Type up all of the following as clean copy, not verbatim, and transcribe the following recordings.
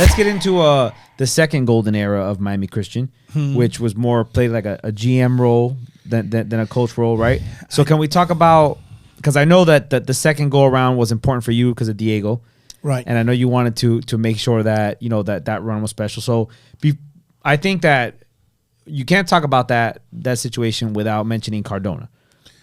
let's get into the second golden era of Miami Christian, which was more played like a GM role than a coach role, right? So can we talk about, because I know that the second go around was important for you because of Diego, right? And I know you wanted to make sure that that run was special. So I think that you can't talk about that situation without mentioning Cardona,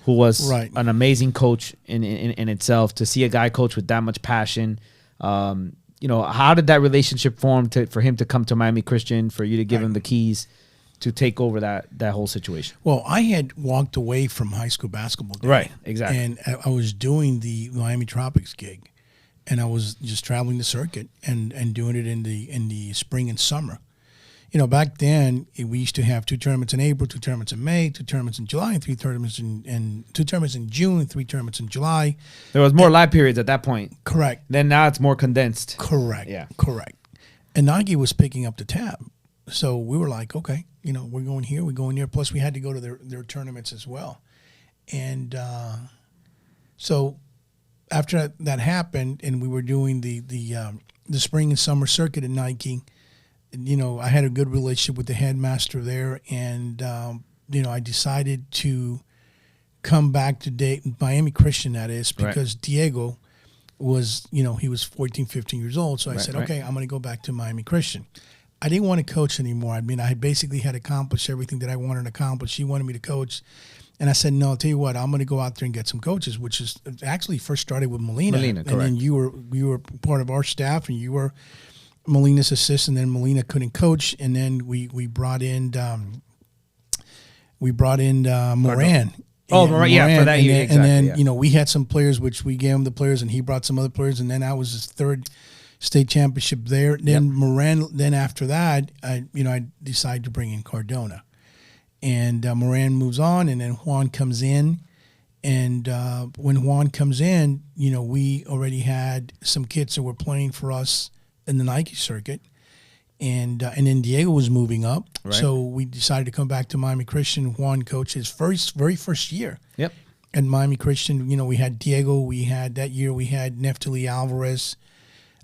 who was an amazing coach in itself. To see a guy coach with that much passion, how did that relationship form for him to come to Miami Christian, for you to give him the keys to take over that whole situation? Well, I had walked away from high school basketball, right? Exactly. And I was doing the Miami Tropics gig, and I was just traveling the circuit and doing it in the spring and summer. Back then we used to have 2 tournaments in April, 2 tournaments in May, 2 tournaments in July, and 2 tournaments in June, 3 tournaments in July. There was more live periods at that point. Correct. Then now it's more condensed. Correct. Yeah. Correct. And Nagy was picking up the tab, so we were like, okay, we're going here, we're going there. Plus, we had to go to their tournaments as well, and so after that happened, and we were doing the spring and summer circuit at Nike. I had a good relationship with the headmaster there, and I decided to come back to Miami Christian, that is, because Diego was, he was 14, 15 years old. So I said, okay, I'm going to go back to Miami Christian. I didn't want to coach anymore. I mean, I basically had accomplished everything that I wanted to accomplish. He wanted me to coach. And I said, no, I'll tell you what, I'm going to go out there and get some coaches, which is actually first started with Molina. And then you were part of our staff, and you were Molina's assistant. Then Molina couldn't coach, and then we brought in Moran. Moran, yeah, for that year, exactly. And then we had some players, which we gave him the players, and he brought some other players, and then I was his third state championship there. Then Moran. Then after that, I decided to bring in Cardona, and Moran moves on, and then Juan comes in. And when Juan comes in, we already had some kids that were playing for us in the Nike circuit, and then Diego was moving up, so we decided to come back to Miami Christian. Juan coached his very first year. Yep. At Miami Christian, we had Diego. We had Neftali Alvarez.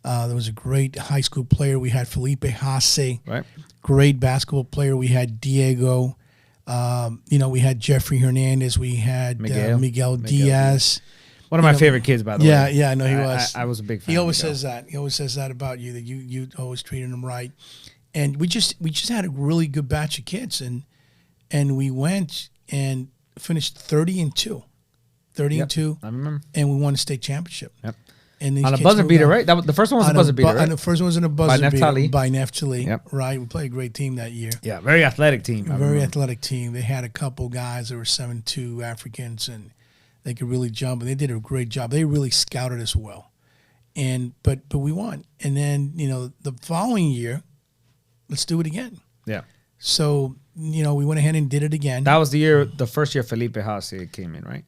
There was a great high school player. We had Felipe Hasse. Right. Great basketball player. We had Diego. We had Jeffrey Hernandez. We had Miguel Diaz. One of my favorite kids, by the way. Yeah, I know he was. I was a big fan. He always says that. He always says that about you, that you always treated him right. And we just had a really good batch of kids, and we went and finished 30-2. 30-2. I remember. And we won a state championship. Yep. And on a buzzer beater, right? The first one was a buzzer beater, right? And the first one was in a buzzer beater by Neftali. Yep. Right. We played a great team that year. Yeah, very athletic team. Very athletic team. They had a couple guys that were 7'2" Africans, and they could really jump, and they did a great job. They really scouted us well, but we won. And then the following year, let's do it again. Yeah. So we went ahead and did it again. That was the first year Felipe Hasse came in, right?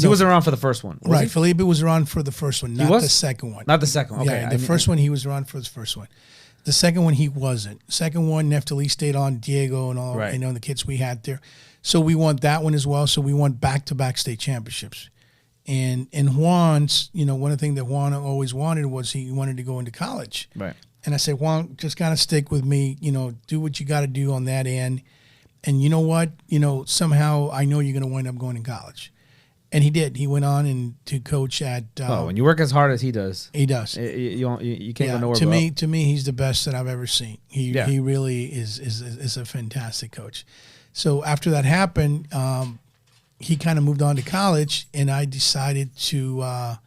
He wasn't around for the first one, right? He? Felipe was around for the first one, not the second one. Not the second one. Okay. Yeah, the first one he was around for the first one. The second one he wasn't. Second one, Neftali stayed on, Diego and all, the kids we had there. So we won that one as well. So we won back-to-back state championships. And Juan's, one of the things that Juan always wanted was he wanted to go into college. Right. And I said, Juan, just got to stick with me, do what you got to do on that end. And you know what? Somehow I know you're going to wind up going to college. And he did. He went on to coach at. When you work as hard as he does, he does. You can't go nowhere. To me, he's the best that I've ever seen. He really is a fantastic coach. So after that happened, he kind of moved on to college, and I decided to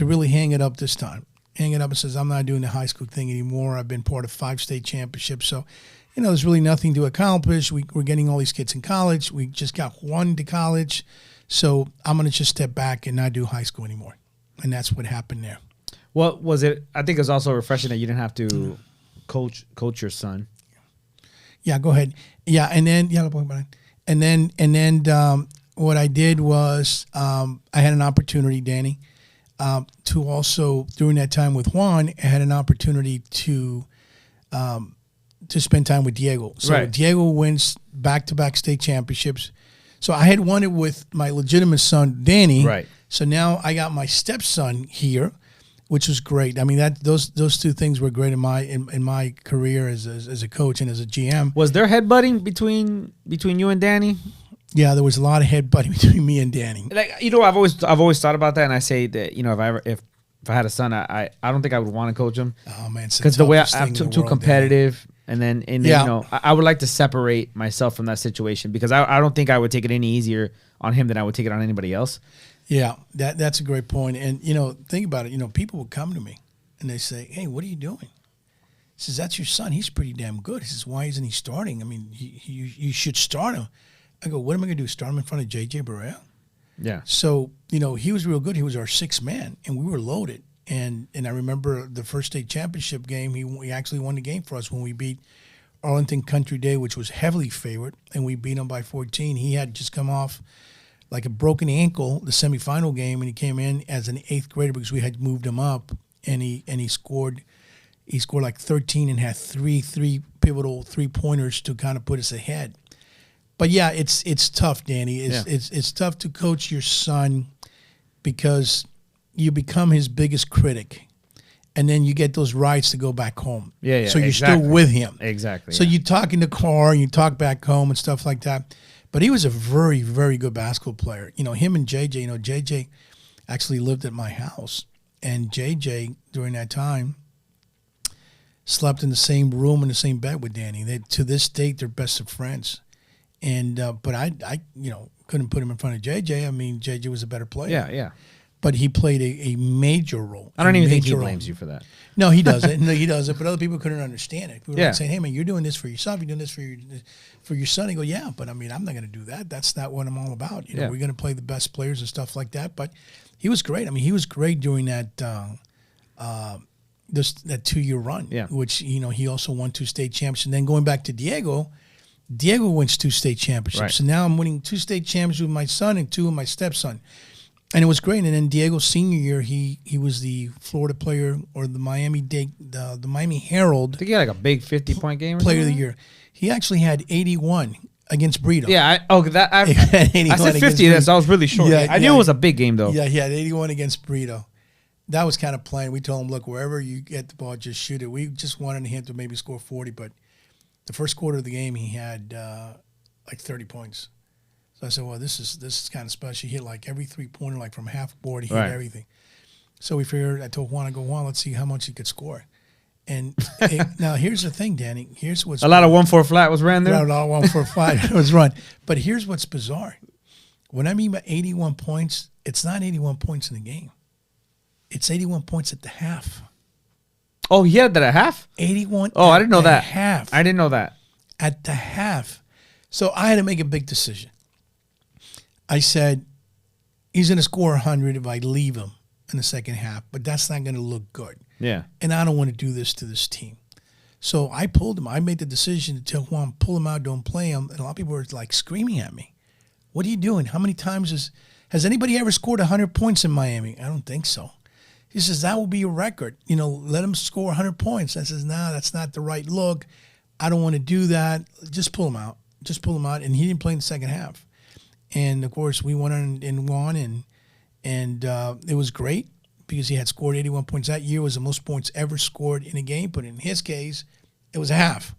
really hang it up this time. Hang it up and says, I'm not doing the high school thing anymore. I've been part of 5 state championships, so there's really nothing to accomplish. We're getting all these kids in college. We just got one to college. So I'm going to just step back and not do high school anymore. And that's what happened there. What was it? I think it's also refreshing that you didn't have to coach your son. Yeah, go ahead. Yeah, and then what I did was I had an opportunity, Danny, to also during that time with Juan, I had an opportunity to spend time with Diego. So Diego wins back-to-back state championships. So I had won it with my legitimate son, Danny. Right. So now I got my stepson here, which was great. I mean, those two things were great in my career as a coach and as a GM. Was there headbutting between you and Danny? Yeah, there was a lot of headbutting between me and Danny. Like, I've always thought about that, and I say that if I had a son, I don't think I would want to coach him. Oh man, because the way I'm too competitive, and then I would like to separate myself from that situation because I don't think I would take it any easier on him than I would take it on anybody else. Yeah, that's a great point. And think about it. People would come to me and they say, "Hey, what are you doing?" He says, "That's your son. He's pretty damn good." He says, "Why isn't he starting? I mean, you should start him." I go, "What am I going to do? Start him in front of JJ Barea?" Yeah. So, he was real good. He was our sixth man, and we were loaded. And I remember the first state championship game, he actually won the game for us when we beat Arlington Country Day, which was heavily favored, and we beat him by 14. He had just come off like a broken ankle, the semifinal game, and he came in as an eighth grader because we had moved him up, and he scored like 13 and had three pivotal 3-pointers to kind of put us ahead. But yeah, it's tough, Danny. It's tough to coach your son because you become his biggest critic, and then you get those rights to go back home. Yeah. So you're still with him. Exactly. So you talk in the car, and you talk back home and stuff like that. But he was a very, very good basketball player. Him and JJ. JJ actually lived at my house, and JJ during that time slept in the same room in the same bed with Danny. To this date, they're best of friends. And but I couldn't put him in front of JJ. I mean, JJ was a better player. Yeah. But he played a major role. I don't even think he blames you for that. No, he doesn't. No, he doesn't. But other people couldn't understand it. People were like saying, "Hey, man, you're doing this for yourself. You're doing this for your son." I go, "Yeah, but I mean, I'm not going to do that. That's not what I'm all about. We're going to play the best players and stuff like that." But he was great. I mean, he was great during that that 2-year run. Yeah. Which he also won 2 state championships. And then going back to Diego wins 2 state championships. Right. So now I'm winning 2 state championships with my son and 2 with my stepson. And it was great. And then Diego's senior year, he was the Florida player or the Miami Herald. I think he had like a big 50-point game. Player of the year. He actually had 81 against Brito. Yeah. I said 50. So I was really short. Yeah, I knew it was a big game though. Yeah, he had 81 against Brito. That was kind of plain. We told him, look, wherever you get the ball, just shoot it. We just wanted him to maybe score 40, but the first quarter of the game, he had like 30 points. So I said, well, this is kind of special. He hit like every 3-pointer, like from half court. He hit everything. So we figured, I told Juan, let's see how much he could score. And now here's the thing, Danny. Here's what's a lot of 1-4 flat was ran there. A lot of 1-4 flat was run. But here's what's bizarre. When I mean by 81 points, it's not 81 points in the game. It's 81 points at the half. Oh, he had that at half? 81. Oh, I didn't know that. Half. I didn't know that. At the half. So I had to make a big decision. I said, he's going to score 100 if I leave him in the second half, but that's not going to look good. Yeah. And I don't want to do this to this team. So I pulled him. I made the decision to tell Juan, pull him out, don't play him. And a lot of people were like screaming at me. What are you doing? How many times has anybody ever scored 100 points in Miami? I don't think so. He says, that will be a record. Let him score 100 points. I says, nah, that's not the right look. I don't want to do that. Just pull him out. And he didn't play in the second half. And, of course, we went on and won, and it was great because he had scored 81 points. That year was the most points ever scored in a game, but in his case, it was a half.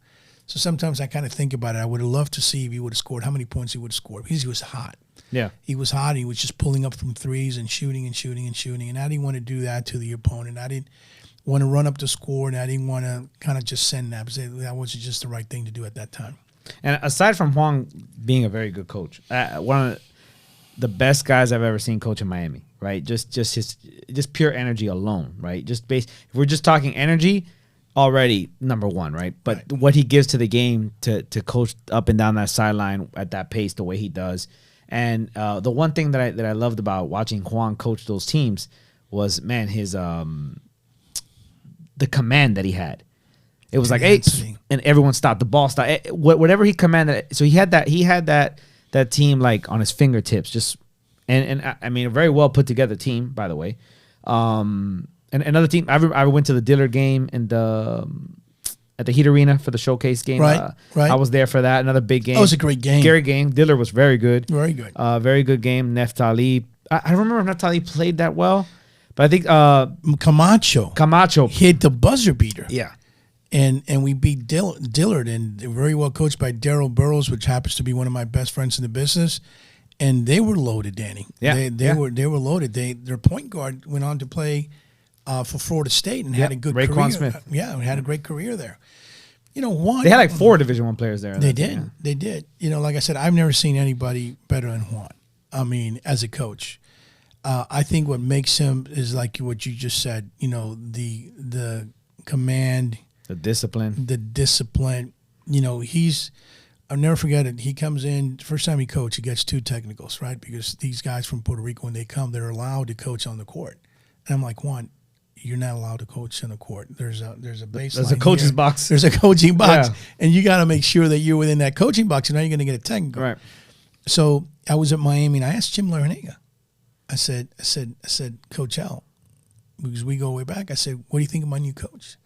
So sometimes I kind of think about it. I would have loved to see if he would have scored, how many points he would have scored, because he was hot. Yeah. He was hot. He was just pulling up from threes and shooting. And I didn't want to do that to the opponent. I didn't want to run up the score, and I didn't want to kind of just send that. That wasn't just the right thing to do at that time. And aside from Juan being a very good coach, one of the best guys I've ever seen coach in Miami, right? Just pure energy alone, right? If we're just talking energy, already number one, right? But what he gives to the game to coach up and down that sideline at that pace, the way he does. And the one thing that I loved about watching Juan coach those teams was, man, his the command that he had. It was like, hey, and everyone stopped. The ball stopped. Whatever he commanded. So he had that team like on his fingertips. Just and I mean, a very well put together team, by the way. And another team. I went to the Diller game at the Heat Arena for the showcase game. Right. I was there for that. Another big game. That was a great game. Scary game. Diller was very good. Very good. Very good game. Neftali. I don't remember if Neftali played that well. But I think Camacho hit the buzzer beater. Yeah. And we beat Dillard, and very well coached by Daryl Burrows, which happens to be one of my best friends in the business. And they were loaded, Danny. Yeah, they were loaded. Their point guard went on to play for Florida State and had a good career. Raekwon Smith. Yeah, had a great career there. Juan. They had like 4 Division I players there. They did. They did. Like I said, I've never seen anybody better than Juan. I mean, as a coach, I think what makes him is like what you just said. The command. The discipline. I'll never forget it. He comes in, first time he coached, he gets 2 technicals, right? Because these guys from Puerto Rico, when they come, they're allowed to coach on the court. And I'm like, Juan, you're not allowed to coach on the court. There's a baseline. There's a coach's box. There's a coaching box. Yeah. And you got to make sure that you're within that coaching box, and now you're going to get a technical. Right. So I was at Miami, and I asked Jim Larinaga. I said, Coach Al, because we go way back, I said, what do you think of my new coach?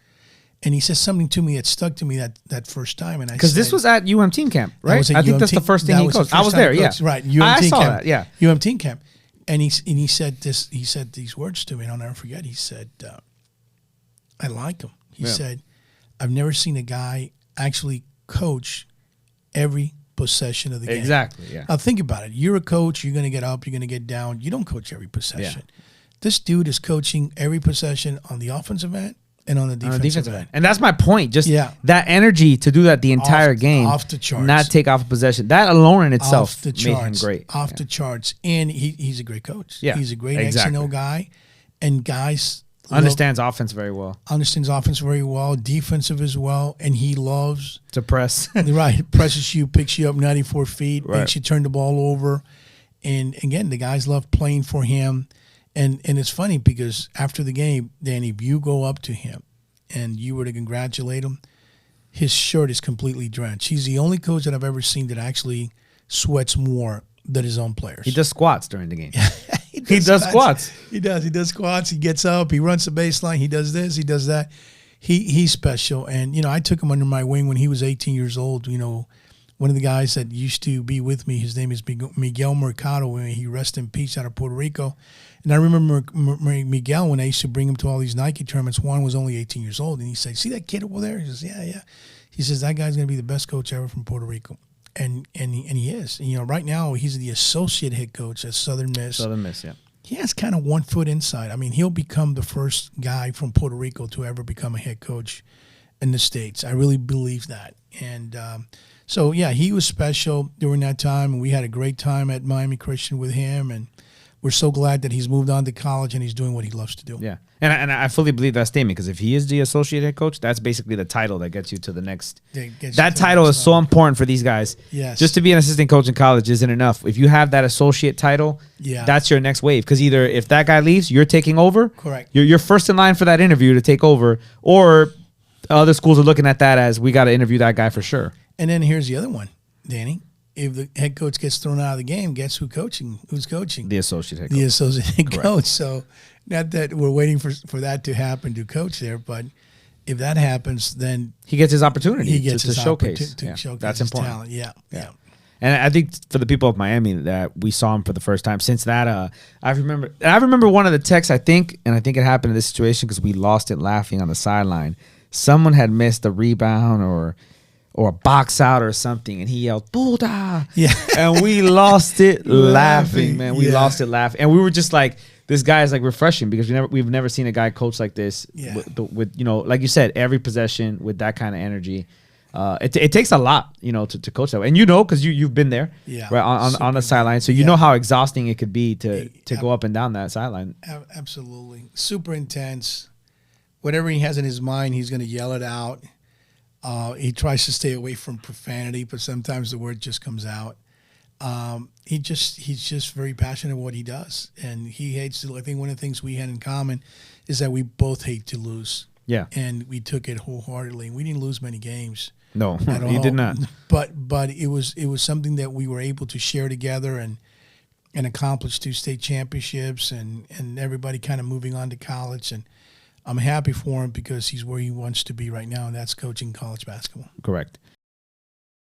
And he said something to me that stuck to me that first time. And because this was at UM Team Camp, right? I think that's the first thing he coached. I was there, yeah. Right, I saw that, yeah. UM Team Camp. And he said this. He said these words to me, and I'll never forget. He said, I like him. He said, I've never seen a guy actually coach every possession of the game. Exactly, yeah. Now think about it. You're a coach. You're going to get up. You're going to get down. You don't coach every possession. Yeah. This dude is coaching every possession on the offensive end and on the defensive end. And that's my point. Just that energy to do that the entire game. Off the charts. Not take off a possession. That alone in itself made him great. Off the charts. And he's a great coach. Yeah, he's a great X&O guy. And guys... Understands offense very well. Defensive as well. And he loves... to press. Right. Presses you, picks you up 94 feet, right. Makes you turn the ball over. And again, the guys love playing for him. And it's funny because after the game, Danny, if you go up to him and you were to congratulate him, his shirt is completely drenched. He's the only coach that I've ever seen that actually sweats more than his own players. He does squats during the game. He does squats. He does. He does squats. He gets up. He runs the baseline. He does this. He does that. He's special. And, I took him under my wing when he was 18 years old. One of the guys that used to be with me, his name is Miguel Mercado. He rest in peace out of Puerto Rico. And I remember Miguel, when I used to bring him to all these Nike tournaments, Juan was only 18 years old. And he said, see that kid over there? He says, yeah. He says, that guy's going to be the best coach ever from Puerto Rico. And he is. And, right now, he's the associate head coach at Southern Miss. Yeah. He has kind of one foot inside. I mean, he'll become the first guy from Puerto Rico to ever become a head coach in the States. I really believe that. And so, he was special during that time. And we had a great time at Miami Christian with him. And we're so glad that he's moved on to college and he's doing what he loves to do. Yeah. And I fully believe that statement, because if he is the associate head coach, that's basically the title that gets you to the next. That title is so important for these guys. Yes. Just to be an assistant coach in college isn't enough. If you have that associate title, that's your next wave. Because either if that guy leaves, you're taking over. Correct. You're first in line for that interview to take over. Or other schools are looking at that as, we got to interview that guy for sure. And then here's the other one, Danny. If the head coach gets thrown out of the game, guess who's coaching? The associate head coach. The associate head coach. So not that we're waiting for that to happen to coach there, but if that happens, then he gets his opportunity. He gets his showcase. To showcase that's his important. Talent. Yeah. And I think for the people of Miami that we saw him for the first time since that, I remember one of the texts, I think it happened in this situation because we lost it laughing on the sideline. Someone had missed a rebound or a box out or something, and he yelled, Buddha! Yeah. And we lost it laughing, man. We lost it laughing. And we were just like, this guy is like refreshing, because we've never seen a guy coach like this with like you said, every possession with that kind of energy. It takes a lot, to coach that way. And because you've been there, right, on the sideline. So you know how exhausting it could be to go up and down that sideline. Absolutely. Super intense. Whatever he has in his mind, he's going to yell it out. He tries to stay away from profanity, but sometimes the word just comes out. He's just very passionate about what he does, and he hates to. I think one of the things we had in common is that we both hate to lose. Yeah, and we took it wholeheartedly. We didn't lose many games. No, he did not. But it was something that we were able to share together and accomplish 2 state championships, and everybody kind of moving on to college. And I'm happy for him because he's where he wants to be right now, and that's coaching college basketball. Correct.